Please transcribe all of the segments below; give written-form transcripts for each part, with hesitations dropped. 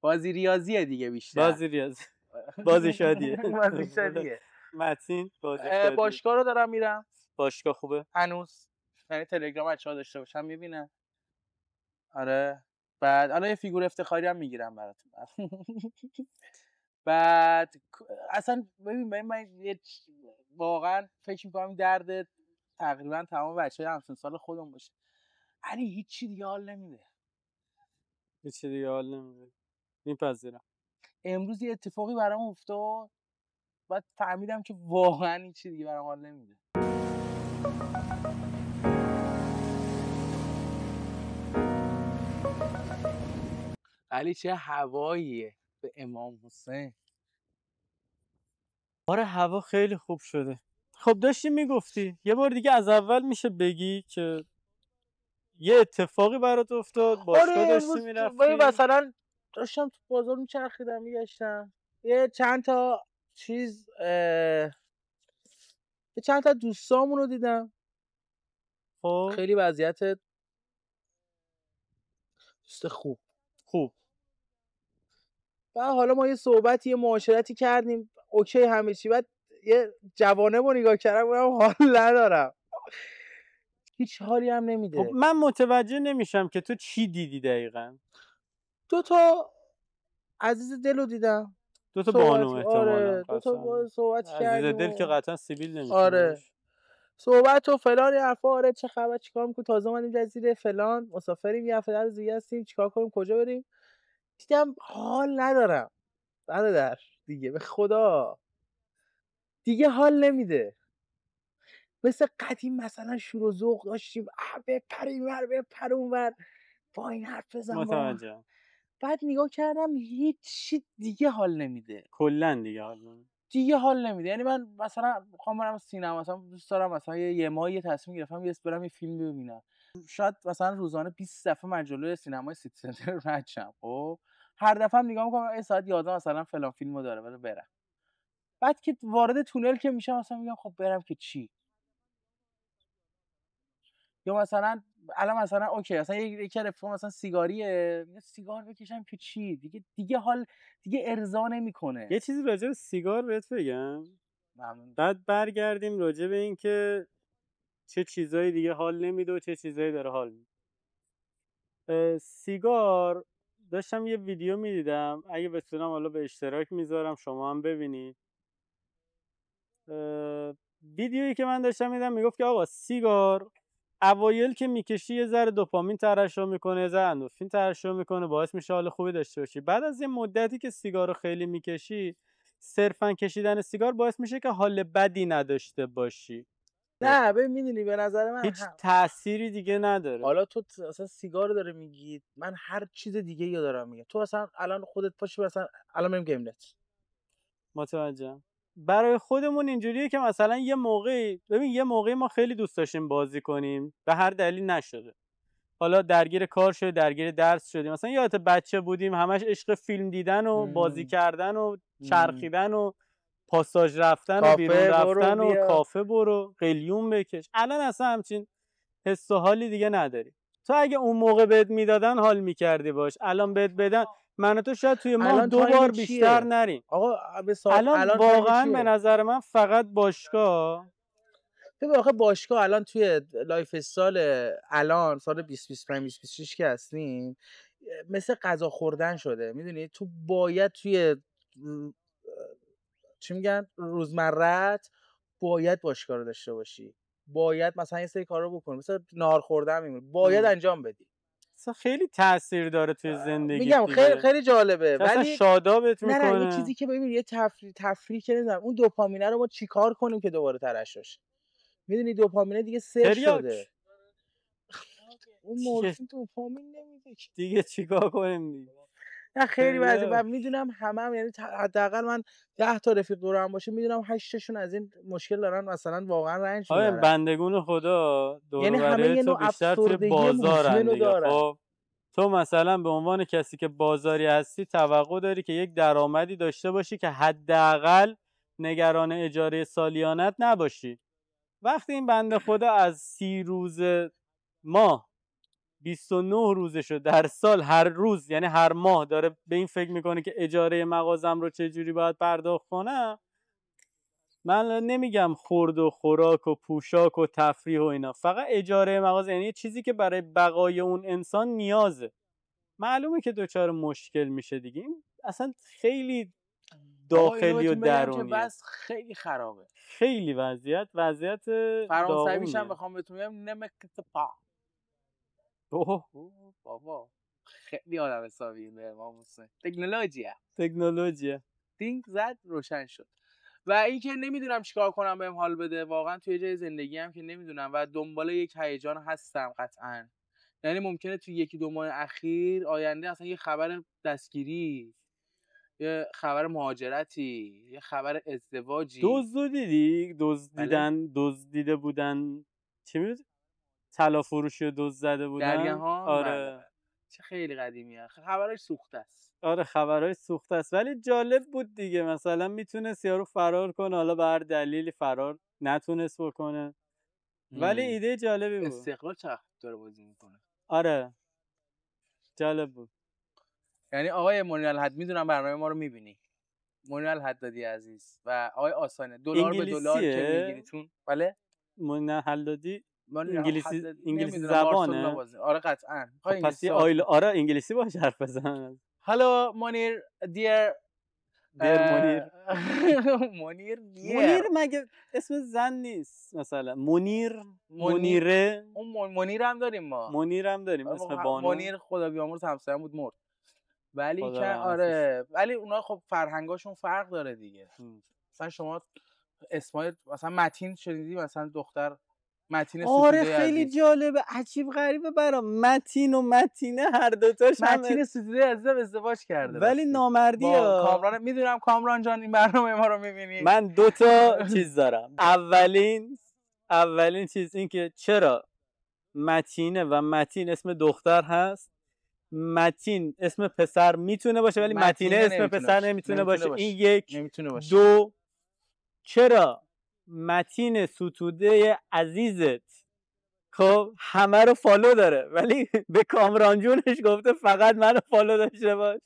بازی ریاضیه دیگه بیشتر. بازی ریاضی. بازی شادیه. بازی شادیه. متین بازی شادیه. باشگاه رو دارم میرم. باشگاه خوبه؟ هنوز. یعنی تلگرام بچه‌ها داشته باشم میبینن. آره. بعد الان یه فیگور افتخاری هم میگیرم براتون. بعد اصلا ببین من واقعا فکر می‌کنم درد تقریبا تمام بچه‌های همسن سال خودم باشه. علی هیچی دیگه حال نمیده. هیچی دیگه حال نمیده. میپذیرم. امروز یه اتفاقی برام افتاد. بعد فهمیدم که واقعا هیچی دیگه برام حال نمیده. علی چه هواییه به امام حسین. آره هوا خیلی خوب شده. خب داشتی میگفتی یه بار دیگه از اول میشه بگی که یه اتفاقی برات افتاد باشگاه داشتی میرفتی؟ مثلا داشتم تو بازار میچرخیدم میگشتم یه چند تا چیز یه چند تا دوستامون رو دیدم. خب خیلی وضعیت دوست خوب. و حالا ما یه صحبتی یه معاشرتی کردیم اوکی همه چی. بعد یه جوانه رو نگاه کردم گفتم حال ندارم. هیچ حالی هم نمیده. خب من متوجه نمیشم که تو چی دیدی دقیقاً. 2 تا عزیز دل رو دیدم. 2 تا بانو احتمالاً. آره 2 تا صحبت کردیم. عزیز دل که قطعا سیبیل نمیشه. آره صحبت و فلان حرفا. آره چه خبر چیکار میکنیم تازه اومدیم جزیره فلان مسافریم یه هفته از دیگه هستیم چیکار کنیم کجا بریم. دیدم حال ندارم برادر دیگه به خدا دیگه حال نمیده. مثل قدیم مثلا شور و ذوق داشتیم بپریم ور بپر اونور با این حرف بزن. متوجهم. بعد نگاه کردم هیچ دیگه حال نمیده. کلا دیگه حال نمیده. یعنی من مثلا میخوام برم سینما مثلا دوست دارم مثلا یه ماه تصمیم گرفتم برم یه فیلم ببینم. شاید مثلا روزانه 20 دفعه من جلوی سینمای سیتی سنتر رد شم. خب هر دفعه هم نگاه میکنم ساعت 11 مثلا فلان فیلمو داره برم. بعد که وارد تونل که میشم مثلا میگم خب برم که چی. یا مثلا الان مثلا اوکی مثلا یکی رفیقم مثلا سیگاریه سیگار بکشم که چی دیگه حال دیگه ارضا نمیکنه. یه چیزی راجع به سیگار بهت بگم. ممنون. بعد برگردیم راجع به این که چه چیزایی دیگه حال نمیده و چه چیزایی داره حال میده. سیگار داشتم یه ویدیو میدیدم اگه بتونم حالا به اشتراک میذارم شما هم ببینید. ویدیویی که من داشتم میدم میگفت که آقا سیگار اوایل که میکشی یه ذره دوپامین ترشح میکنه یه ذره اندورفین ترشح میکنه باعث میشه حال خوبی داشته باشی. بعد از یه مدتی که سیگار رو خیلی میکشی صرفا کشیدن سیگار باعث میشه که حال بدی نداشته باشی. نه ببین میدونی به نظر من هیچ تأثیری دیگه نداره. حالا تو اصلا سیگار رو داره میگی من هر چیز دیگه یا دارم میگم. تو اصلا الان خودت پاشی مثلا الان بریم گیم نت. متوجهم. برای خودمون اینجوریه که مثلا یه موقعی ما خیلی دوست داشتیم بازی کنیم به هر دلیل نشده. حالا درگیر کار شدیم درگیر درس شدیم مثلا یادت بچه بودیم همش عشق فیلم دیدن و بازی کردن و چرخیدن و پاساژ رفتن و بیرون رفتن و کافه برو قلیون بکش. الان اصلا همچین حس و حالی دیگه نداری. تو اگه اون موقع بهت میدادن حال میکردی باش. الان بهت بدن من و تو شاید توی ماه 2 بار بیشتر نریم. آقا الان واقعا به نظر من فقط باشگاه. ببین آخه باشگاه الان توی لایف استایل الان سال 2025 2026 که هستیم مثل غذا خوردن شده. میدونی تو باید توی چی میگن روزمرت باید باشگاه رو داشته باشی. باید مثلا یه سری کارا بکنی مثلا نهار خوردن میمونه باید انجام بدی. خیلی تاثیر داره توی زندگی. میگم خیلی جالبه ولی شادابت میکنه. نه یه چیزی که ببین یه تفریح که نمیدونم اون دوپامینه رو ما چیکار کنیم که دوباره ترشحش. میدونی دوپامینه دیگه صفر شده. اون مورفین دوپامین نمیده دیگه چیکار کنیم دیگه. نه خیلی وضعیت و میدونم همه یعنی حداقل من 10 تا رفیق دورم باشه میدونم 8 تاشون از این مشکل دارن مثلا واقعا رنج میبرن. بندگون خدا دور یعنی و بر تو بیشتر توی بازارن دیگه. خب تو مثلا به عنوان کسی که بازاری هستی توقع داری که یک درآمدی داشته باشی که حداقل نگران اجاره سالیانت نباشی. وقتی این بنده خدا از 30 روز ماه 29 روزشو در سال هر روز، یعنی هر ماه داره به این فکر میکنه که اجاره مغازم رو چه جوری باید پرداخت کنم، من نمیگم خورد و خوراک و پوشاک و تفریح و اینا، فقط اجاره مغازه، یعنی چیزی که برای بقای اون انسان نیازه، معلومه که دچار مشکل میشه دیگه. این اصلا خیلی داخلی و درونیه. بس خیلی خرابه. خیلی وضعیت فرانسویش هم بخوام بهتون بگم نمکت پا. اوه بابا خیلی آدم حسابی امام حسین. تکنولوژی دینگ زد روشن شد. و این که نمیدونم چیکار کنم بهم حال بده، واقعا توی جای زندگی هم که نمیدونم و دنبال یک هیجان هستم قطعا. یعنی ممکنه توی 1-2 ماه اخیر آینده اصلا یه خبر دستگیری، یه خبر مهاجرتی، یه خبر ازدواجی. دزدیده بودن چی بود؟ طلا فروشی و دزد زده بودن. درگاه‌ها. آره. چه خیلی قدیمیه. خبرش سوخته است. آره خبرهای سوخته است، ولی جالب بود دیگه. مثلا میتونست یارو فرار کنه، حالا به هر دلیلی فرار نتونست بکنه، ولی ایده جالبی بود. استقلال چقدر داره بازی میکنه. آره جالب بود. یعنی آقای منیر الحد، میدونم برنامه ما رو میبینی، منیر الحدادی عزیز و آقای آسانه، دلار به دلار که میگیریتون. بله منیر الحدادی انگلیسی زبانه. آره قطعا. پس آره انگلیسی باهاش حرف بزن. هالو منیر دیر منیر. منیر مگه اسم زن نیست مثلا؟ منیره. اون منیر هم داریم ما. منیر هم داریم اسم بانو. منیر خدا بیامرز همسایه‌ام بود مرد. ولی که آره، ولی اونا خب فرهنگاشون فرق داره دیگه. مثلا شما اسمای مثلا متین شنیدی؟ مثلا دختر متین ستوده. آره خیلی جالبه، عجیب غریبه برام. متین و متینه هر دوتاش متین ستوده عزیزم ازدواج کرده، ولی نامردیه. کامران میدونم کامران جان این برنامه ما رو میبینی. من 2 تا چیز دارم. اولین چیز این که چرا متینه و متین اسم دختر هست، متین اسم پسر میتونه باشه ولی متینه اسم پسر نمیتونه باشه. این یک. نمیتونه باشه. 2 چرا متین ستوده عزیزت خب همه رو فالو داره ولی به کامران جونش گفته فقط منو فالو داشته باش.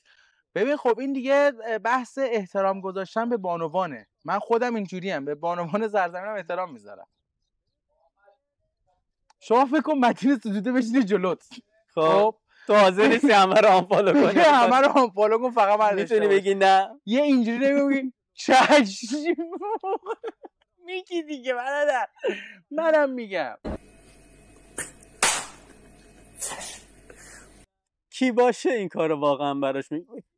ببین خب این دیگه بحث احترام گذاشتن به بانوانه. من خودم اینجوریم، به بانوان زرزمینم احترام میذارم. شما فکر کن متین ستوده بشینه جلوت، خب تو حاضر نیستی همه رو آنفالو کنی؟ همه رو آنفالو کن، فقط من میتونی بگی نه؟ یه اینجوری نمیگی چشم میگی دیگه برادر. منم میگم کی باشه این کارو واقعا براش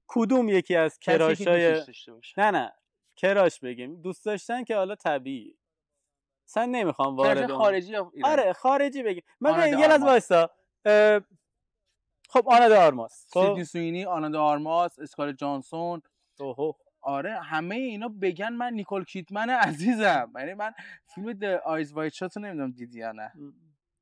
کدوم یکی از کراشای نه کراش بگیم دوست داشتن که حالا طبیعی اصلا نمیخوام وارد خارجی یا ایرانی؟ آره خارجی بگیم. من یه لحظه وایسا. خب آنا د آرماس، سیدنی سوینی، آنا د آرماس، اسکارلت جانسون. اوه آره همه اینا بگن من نیکول کیدمن عزیزم. یعنی من فیلم د آیز وایت شات رو نمیدونم دیدی یا نه.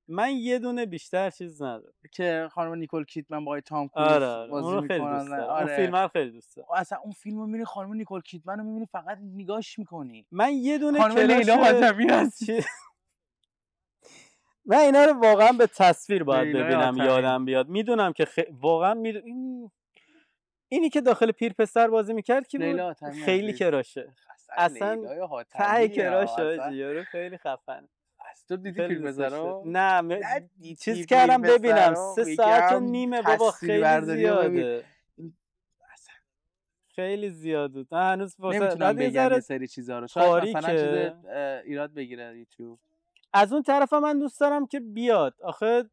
من یه دونه بیشتر چیز ندارم که خانم نیکول کیدمن با تام کروز بازی میکنن. اون فیلم خیلی دوست دارم. اصلا اون فیلمو میبینی خانم نیکول کیدمن رو میبینی فقط نگاهش میکنی. من یه دونه خانم لیلا حاتمی هست. من اینا رو واقعا به تصویر باید ببینم یادم بیاد. میدونم که واقعا اینی که داخل پیر پسر بازی میکرد که خیلی کراشه. اصلا ته کراشه یارو خیلی خفن. تو دیدی پیر پسرا؟ نه چیز کردم ببینم 3 ساعت و نیمه بابا، خیلی زیاده. خیلی زیاده. هنوز نمیتونم بگم یه سری چیزا رو، شاید مثلا چیز ایراد بگیره یوتیوب. از اون طرف من دوست دارم که بیاد. آخه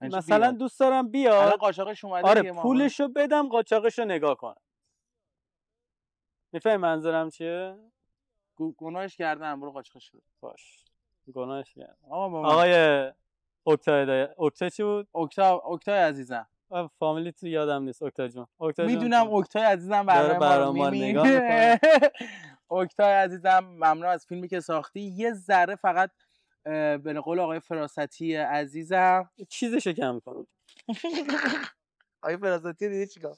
مثلا دوست دارم بیاد. الان قاچاقش اومده. آره پولشو بدم قاچاقشو نگاه کنم. میفهمی منظورم چیه؟ گناهش کردن، برو قاچاقش بده. باش گناهش کردن. آقای اوکتا چی بود؟ اوکتای عزیزم. فامیلی تو یادم نیست. اوکتا جون. میدونم اوکتای عزیزم برنامه ما نگاه میکنه. اوکتای عزیزم ممنون از فیلمی که ساختی. یه ذره فقط به قول آقای فراستی عزیزم چیزشو کم کن. آقای فراستی دیدی چیکار؟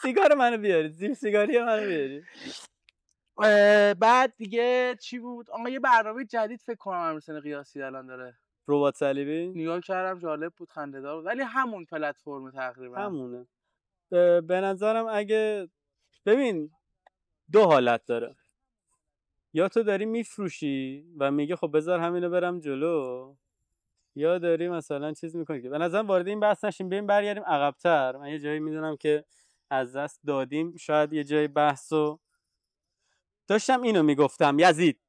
سیگار منو بیاری، زیر سیگاری منو بیاری. بعد دیگه چی بود؟ آقا یه برنامه جدید فکر کنم امیرحسین قیاسی الان داره. ربات صلیبی نگاه کردم جالب بود، خنده‌دار بود، ولی همون پلتفرم تقریبا همونه. به نظرم اگه ببین 2 حالت داره، یا تو داری میفروشی و میگه خب بذار همینو برم جلو، یا داری مثلا چیز میکنی. که به نظرم وارد این بحث نشیم، بریم برگردیم عقب‌تر. من یه جایی میدونم که از دست دادیم، شاید یه جای بحثو داشتم اینو میگفتم. یزید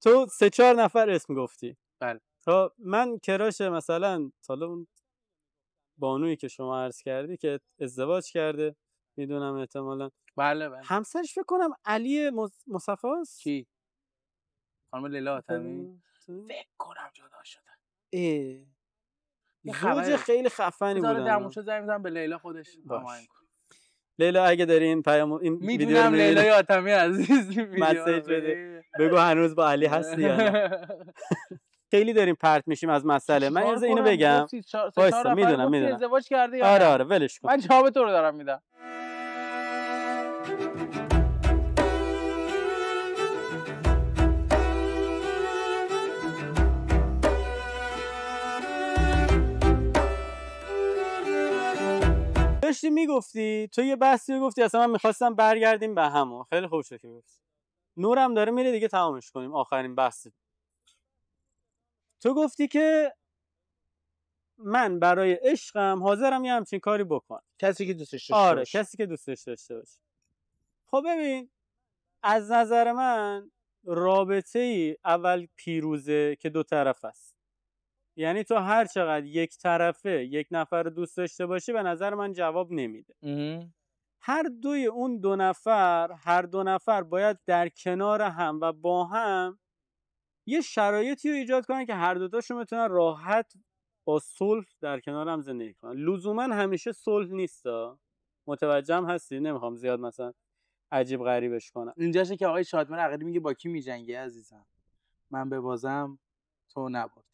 تو 3-4 نفر اسم گفتی. بله. تا من کراش مثلا حالا اون بانویی که شما عرض کردی که ازدواج کرده، میدونم احتمالاً بله همسرش فکر کنم علی مصطفی است. کی؟ خانم لیلا حاتمی فکر کنم جدا شدن. یه زوج خیلی خفنی بودن. دموشو زنگ می‌زنم به لیلا خودش هماهنگ کن. لیلا اگه داری این پیام این ویدیو میدونم لیلا حاتمی عزیز مسیج بده بگو هنوز با علی هستی یا نه. خیلی داریم پرت میشیم از مسئله. من یه اینو بگم. وایسا میدونم ازدواج کرده یا نه؟ آره ولش کن. من جواب تو رو دارم میدم. داشتی میگفتی تو یه بحثی گفتی اصلا من میخواستم برگردیم به همون. خیلی خوب شد که گفتی. نورم داره میره دیگه، تمامش کنیم. آخرین بحث تو گفتی که من برای عشقم حاضرم یه همچین کاری بکنم. کسی که دوستش داشته آره باشه. کسی که دوستش داشته باشه. خب ببین از نظر من رابطه ای اول پیروزه که 2 طرف است. یعنی تو هر چقدر یک طرفه یک نفر دوست داشته باشی به نظر من جواب نمیده. هر دوی اون 2 نفر، هر 2 نفر باید در کنار هم و با هم یه شرایطی رو ایجاد کنن که هر دوتاشون بتونن راحت با صلح در کنار هم زندگی کنن. لزوما همیشه صلح نیستا. متوجه هم هستی؟ نمیخوام زیاد مثلا عجیب غریبش کنم. اینجاشه که آقای شادمر عقیلی میگه با کی میجنگی عزیزم؟ من ببازم تو نبردی.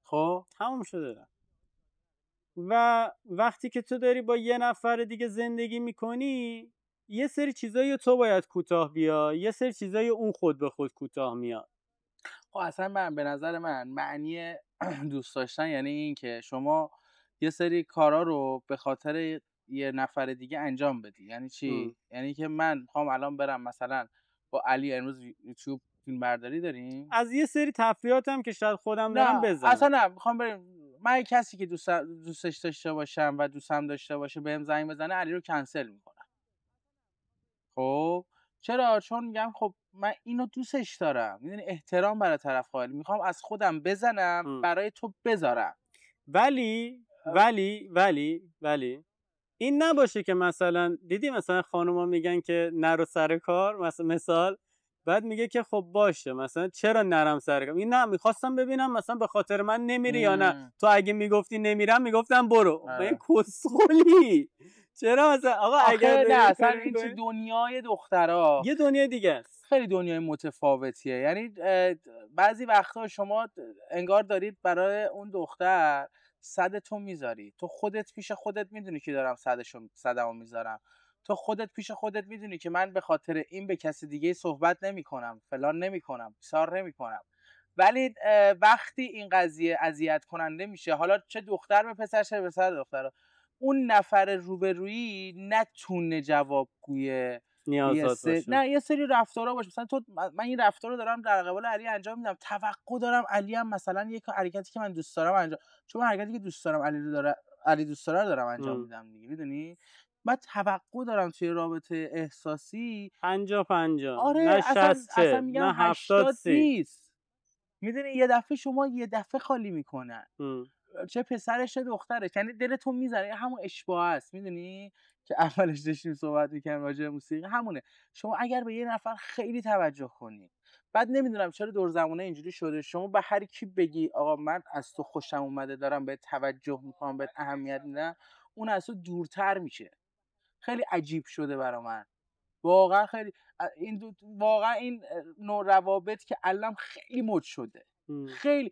خب تموم شده. و وقتی که تو داری با یه نفر دیگه زندگی میکنی یه سری چیزایی تو باید کوتاه بیا، یه سری چیزایی اون خود به خود کوتاه میاد. خب اصلا من به نظر من معنی دوست داشتن یعنی این که شما یه سری کارا رو به خاطر یه نفر دیگه انجام بدی. یعنی چی؟ یعنی که من میخوام الان برم مثلا با علی امروز یوتیوب فیلم برداری داریم، از یه سری تفریحاتم که شاید خودم برم بزنم. اصلا نه میخوام بریم، من کسی که دوستش داشته باشم و دوستم داشته باشه بهم زنگ بزنه علی رو کنسل میکنم. خب چرا؟ چون میگم خب من اینو دوستش دارم، میدونی احترام برای طرف قائل، میخوام از خودم بزنم برای تو بذارم. ولی این نباشه که مثلا دیدی مثلا خانوما میگن که نرو سر کار، مثال بعد میگه که خب باشه مثلا چرا نرم سر کار. این نه میخواستم ببینم مثلا به خاطر من نمیری یا نه. تو اگه میگفتی نمیرم میگفتم برو. این کسخلی. چرا مثلا آقا اگر نه اصلا این چه دنیای دخترها یه دنیای دیگه است. خیلی دنیای متفاوتیه. یعنی بعضی وقتا شما انگار دارید برای اون دختر صدتو میذاری، تو خودت پیش خودت میدونی که دارم صدمو میذارم، تو خودت پیش خودت میدونی که من به خاطر این به کسی دیگه صحبت نمیکنم، فلان نمیکنم، بیسار نمیکنم. ولی وقتی این قضیه اذیت کننده میشه، حالا چه دختر به پسر چه پسر دختر، اون نفر روبرویی نتونه جوابگوی نه یه سری رفتارا باشه. مثلا تو من این رفتار رو دارم در قبال علی انجام میدم، توقع دارم علی هم مثلا یک حرکتی که من دوست دارم انجام، چون من حرکتی که دوست دارم علی دوست داره دارم انجام میدم دیگه. میدونی من توقع دارم توی رابطه احساسی 50-50 آره نه 60 اصلا میگم نه 70 نیست. میدونی یه دفعه شما یه دفعه خالی میکنن چه پسرش چه دخترش، یعنی دلتون میذاره. همون اشتباه است. میدونی که اولش داشتیم صحبت میکنیم راجع به موسیقی، همونه. شما اگر به یه نفر خیلی توجه کنی، بعد نمیدونم چرا دور زمانه اینجوری شده، شما به هر کی بگی آقا من از تو خوشم اومده، دارم به توجه میکنم، به اهمیت میدم، اون از تو دورتر میشه. خیلی عجیب شده برا من واقعا. خیلی واقعا این نوع روابط که الان خیلی مد شده. خیلی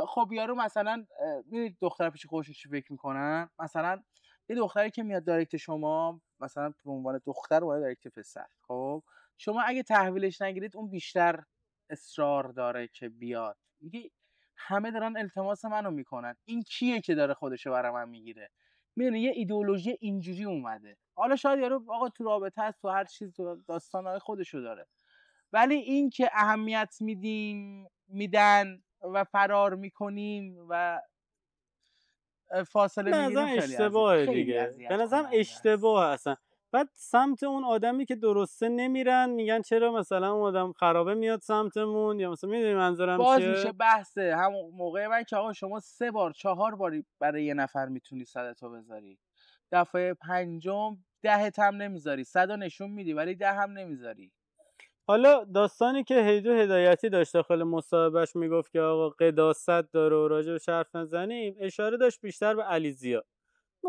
خب یارو مثلا میدونید دختر پیش خودشون چی فکر میکنن، مثلا یه دختری که میاد دایرکت شما مثلا به عنوان دختر اومده دایرکت پسر، خب شما اگه تحویلش نگیرید اون بیشتر اصرار داره که بیاد. میگه همه دارن التماس منو میکنن، این کیه که داره خودشو برای من میگیره؟ میدونی یه ایدئولوژی اینجوری اومده. حالا شاید یارو آقا تو رابطه است، تو هر چیز، تو داستانهای خودشو داره، ولی این که اهمیت میدن و فرار میکنیم و فاصله میگیریم خیلی اشتباهه دیگه. به نظرم اشتباه اصلا. بعد سمت اون آدمی که درسته نمیرن، میگن چرا مثلا اون آدم خرابه میاد سمتمون، یا مثلا میدونی منظورم باز چیه؟ میشه بحثه همون موقع من که آقا شما 3 بار 4 باری برای یه نفر میتونی صدتو بذاری، دفعه 5م 10 هم نمیذاری، 100 نشون میدی ولی 10 هم نمیذاری. حالا داستانی که هیدو هدایتی داشت داخل مصاحبهش میگفت که آقا قداست داره و راجبش حرف نزنیم، اشاره داشت بیشتر به علیزیا.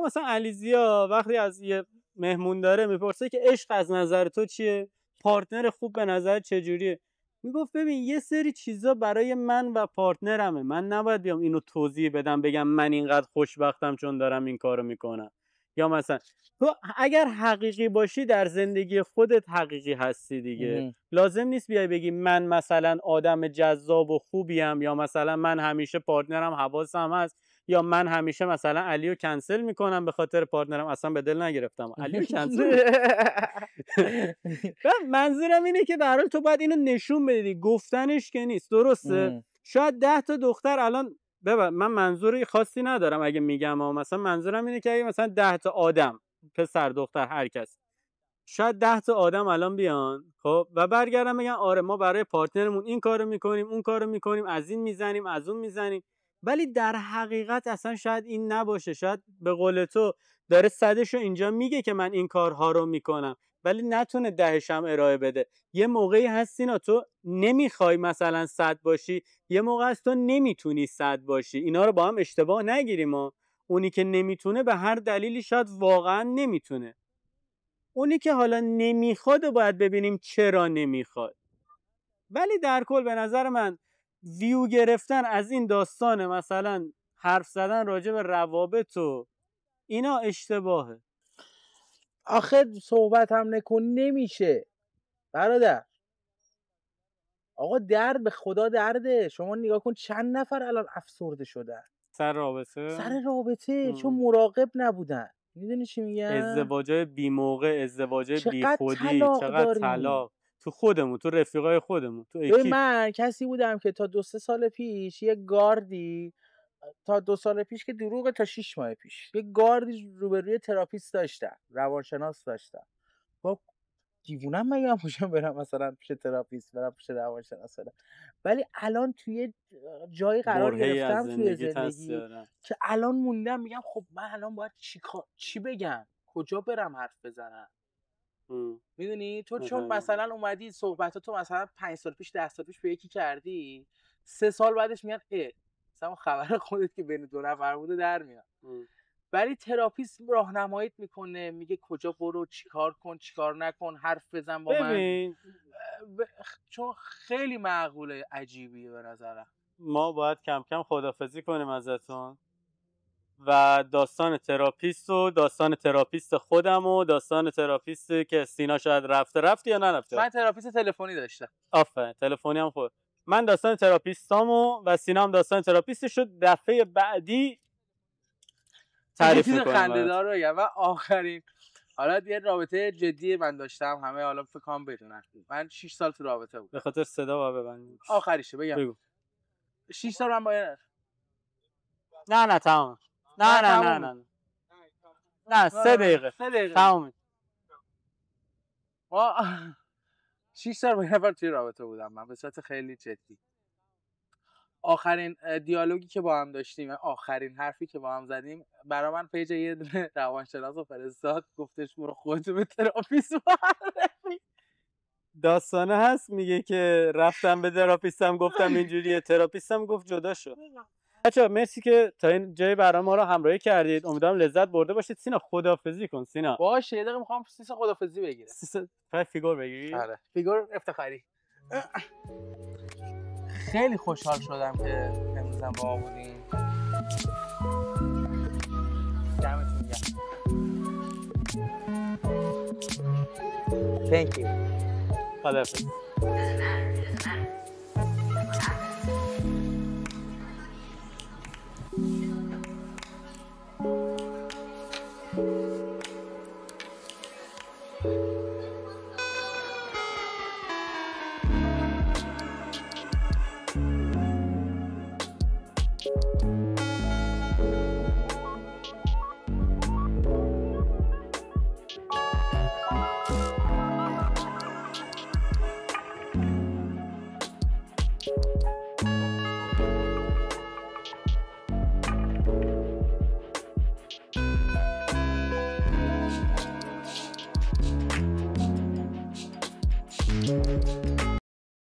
مثلا علیزیا وقتی از یه مهمون داره میپرسه که عشق از نظر تو چیه؟ پارتنر خوب به نظر چجوریه؟ میگفت ببین یه سری چیزا برای من و پارتنرمه، من نباید بیام اینو توضیح بدم بگم من اینقدر خوشبختم چون دارم این کارو میکنم. یا مثلا تو اگر حقیقی باشی در زندگی خودت حقیقی هستی دیگه. لازم نیست بیای بگی من مثلا آدم جذاب و خوبیم، یا مثلا من همیشه پارتنرم حواسم هست، یا من همیشه مثلا علیو کنسل میکنم به خاطر پارتنرم. اصلا به دل نگرفتم علیو کنسل. منظورم اینه که به هر حال تو باید اینو نشون بدی، گفتنش که نیست. درسته شاید 10 تا دختر الان من منظوری خاصی ندارم اگه میگم، اما مثلا منظورم اینه که اگه مثلا 10 تا آدم، پسر دختر هر کس، شاید 10 تا آدم الان بیان خب و برگردن بگن آره ما برای پارتنرمون این کارو میکنیم، اون کارو میکنیم، از این میزنیم، از اون میزنیم، ولی در حقیقت اصلا شاید این نباشه. شاید به قول تو داره 100شو اینجا میگه که من این کارها رو میکنم، ولی نتونه 10ش هم ارائه بده. یه موقعی هستینا تو نمیخوای مثلا 100 باشی، یه موقع است تو نمیتونی 100 باشی. اینا رو با هم اشتباه نگیریم. اونی که نمیتونه به هر دلیلی شاید واقعا نمیتونه، اونی که حالا نمیخواد و باید ببینیم چرا نمیخواد. ولی در کل به نظر من ویو گرفتن از این داستان، مثلا حرف زدن راجع به روابط و اینا اشتباهه. آخه صحبت هم نکن نمیشه برادر. آقا درد به خدا درده. شما نگاه کن چند نفر الان افسرده شدن سر رابطه چون مراقب نبودن. میدونی چی میگم؟ ازدواجای بی موقع، ازدواجای بی خودی، چقدر طلاق تو خودمون، تو رفیقای خودمون، تو اکیپ. من کسی بودم که تا 2-3 سال پیش یه گاردی، تا 2 سال پیش که دروغه، تا 6 ماه پیش یه گاردی روبروی تراپیست داشتم، روانشناس داشتم. با دیوونم مگه پوشم برم مثلا پیش تراپیست، برم پیش روانشناس برم؟ ولی الان توی جایی قرار گرفتم توی زندگی که الان موندم میگم خب من الان باید چی بگم، کجا برم حرف بزنم. میدونی تو چون مثلا اومدی صحبتاتو مثلا 5 سال پیش 10 سال پیش به یکی کردی، 3 سال بعدش میگن مثلا خبر خودت که بین 2 نفر بوده در میاد. ولی تراپیست راهنماییت میکنه، میگه کجا برو، چیکار کن، چیکار نکن، حرف بزن با من. چون خیلی معقوله عجیبیه به نظرم. ما باید کم کم خداحافظی کنیم ازتون و داستان تراپیست و داستان تراپیست خودم و داستان تراپیست که سینا شاید رفته یا نرفته. من تراپیست تلفنی داشتم. آفرین، تلفنی هم خود. من داستان تراپیستامو و سینا هم داستان تراپیستش رو دفعه بعدی تعریف می‌کنم. خنده‌دار رو بگم. و آخرین حالا یه رابطه جدی من داشتم، همه حالا فکر کنم بدونن. من 6 سال تو رابطه بودم. به خاطر صدا با ببندیم. آخریشه بگم. بگو. 6 سال من با نه تمام. نه 3 دقیقه. تمام. 6 سال با یه نفر توی رابطه بودم من به صورت خیلی جدی. آخرین دیالوگی که با هم داشتیم، آخرین حرفی که با هم زدیم، برای من پیج یه روانشناس رو فرستاد، گفتش برو خودت به تراپیست معرفی. داستانه هست میگه که رفتم به تراپیستم گفتم اینجوریه، تراپیستم گفت جدا شو. بچه‌ها مرسی که تا این جای برنامه ما رو همراهی کردید، امیدوارم لذت برده باشید. سینا خداحافظی کن. سینا باشه یه دقیقه میخوام سیس خداحافظی بگیرم. فیگور بگیری؟ آره فیگور افتخاری. خیلی خوشحال شدم که امروزم با ما بودیم. دمتون گرم. Thank you. خداحافظ.